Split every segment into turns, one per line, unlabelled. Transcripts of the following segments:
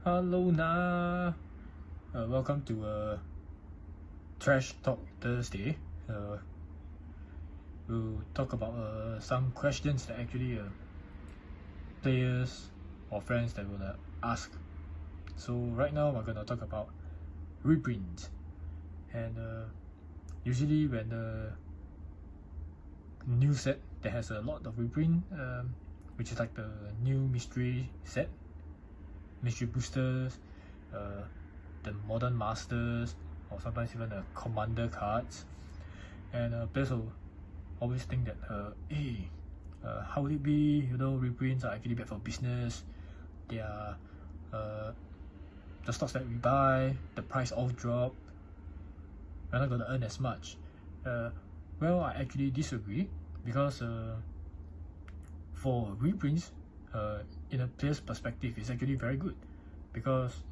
Hello Na. Welcome to Trash Talk Thursday. We'll talk about some questions that actually players or friends that will ask. So right now we're gonna talk about reprints, and usually when the new set that has a lot of reprint, which is like the new mystery set, mystery boosters, the modern masters, or sometimes even the commander cards, and players will always think that hey, how would it be, reprints are actually bad for business. They are the stocks that we buy, the price all drop, we're not going to earn as much. Well, I actually disagree, because for reprints, in a player's perspective, it's actually very good, because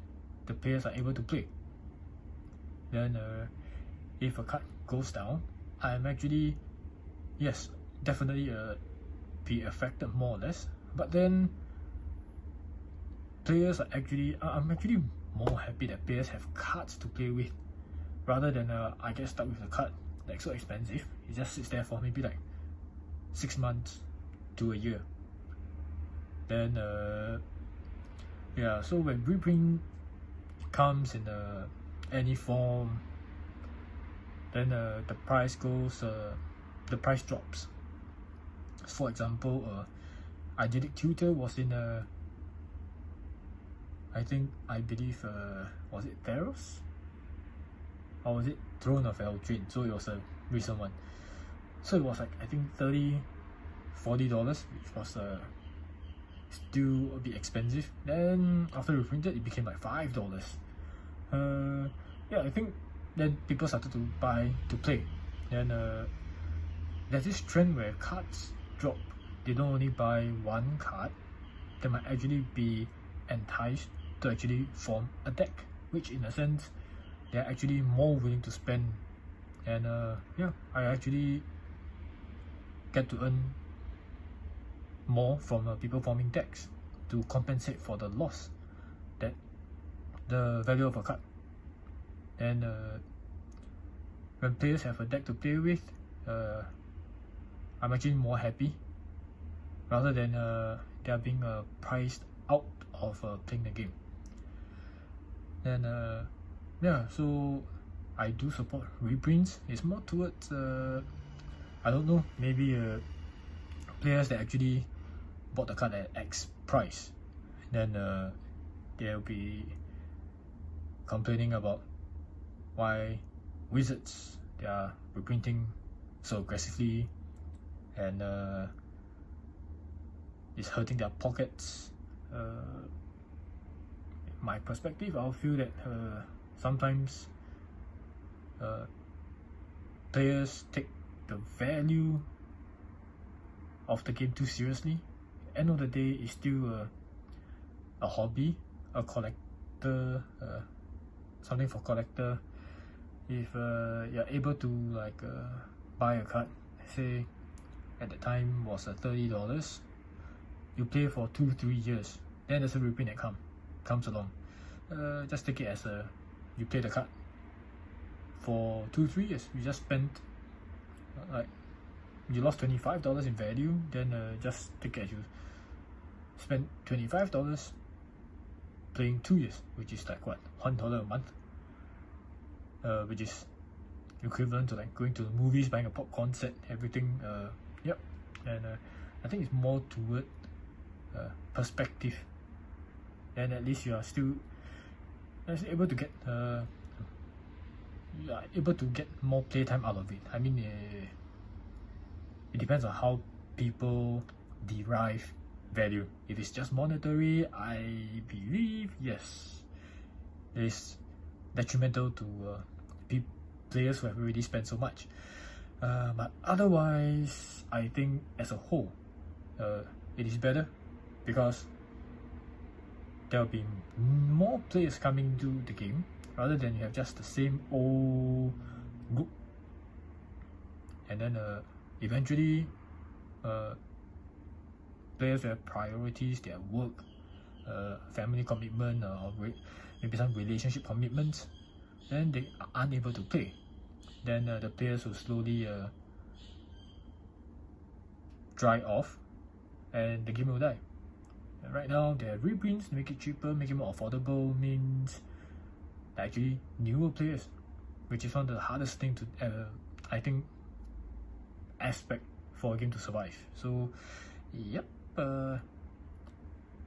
the players are able to play. Then if a card goes down, I'm actually, yes, definitely be affected more or less. But then players are actually, I'm actually more happy that players have cards to play with, rather than I get stuck with a card that's so expensive. It just sits there for maybe like 6 months to a year. Then yeah, so when reprint comes in any form, then the price goes, the price drops. For example, Idyllic Tutor was in I believe was it Theros, or was it Throne of Eldraine? So it was a recent one. So it was like, I think $30-$40, which was still a bit expensive. Then after reprinted, it became like $5. Yeah, I think then people started to buy to play. Then there's this trend where cards drop. They don't only buy one card, they might actually be enticed to actually form a deck, which in a sense they're actually more willing to spend. And yeah, I actually get to earn more from people forming decks to compensate for the loss that the value of a card. And when players have a deck to play with, I'm actually more happy, rather than they are being priced out of playing the game. Then yeah, so I do support reprints. It's more towards I don't know, maybe players that actually bought the card at X price, then they'll be complaining about why Wizards, they are reprinting so aggressively, and it's hurting their pockets. My perspective, I'll feel that sometimes players take the value of the game too seriously. End of the day, it's still a hobby, a collector, something for collector. If you're able to like buy a card, say at the time was $30, you play for 2-3 years, then there's a reprint that comes along. Just take it as you play the card for 2-3 years. You just spent like, you lost $25 in value, then just take it as you spend $25 playing 2 years, which is like what, $1 a month, which is equivalent to like going to the movies, buying a popcorn set, everything. Yep. And I think it's more toward perspective, and at least you are still able to get you are able to get more playtime out of it. I mean, it depends on how people derive value. If it's just monetary, I believe yes, it's detrimental to players who have already spent so much. But otherwise, I think as a whole, it is better, because there will be more players coming into the game, rather than you have just the same old group. And then eventually players will have priorities, their work, family commitment or maybe some relationship commitments, then they are unable to play. Then the players will slowly dry off and the game will die. And right now, there are reprints to make it cheaper, make it more affordable, means actually newer players, which is one of the hardest thing to I think aspect for a game to survive. So yep, I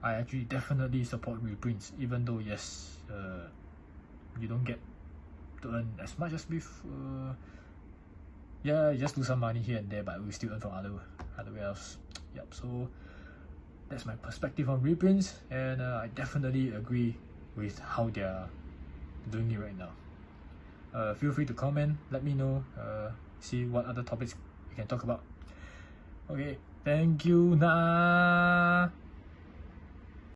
actually definitely support reprints, even though yes, you don't get to earn as much as before. Yeah, you just lose some money here and there, but we still earn from other else. Yep. So that's my perspective on reprints, and I definitely agree with how they're doing it right now. Feel free to comment, let me know, see what other topics we can talk about. Okay, thank you.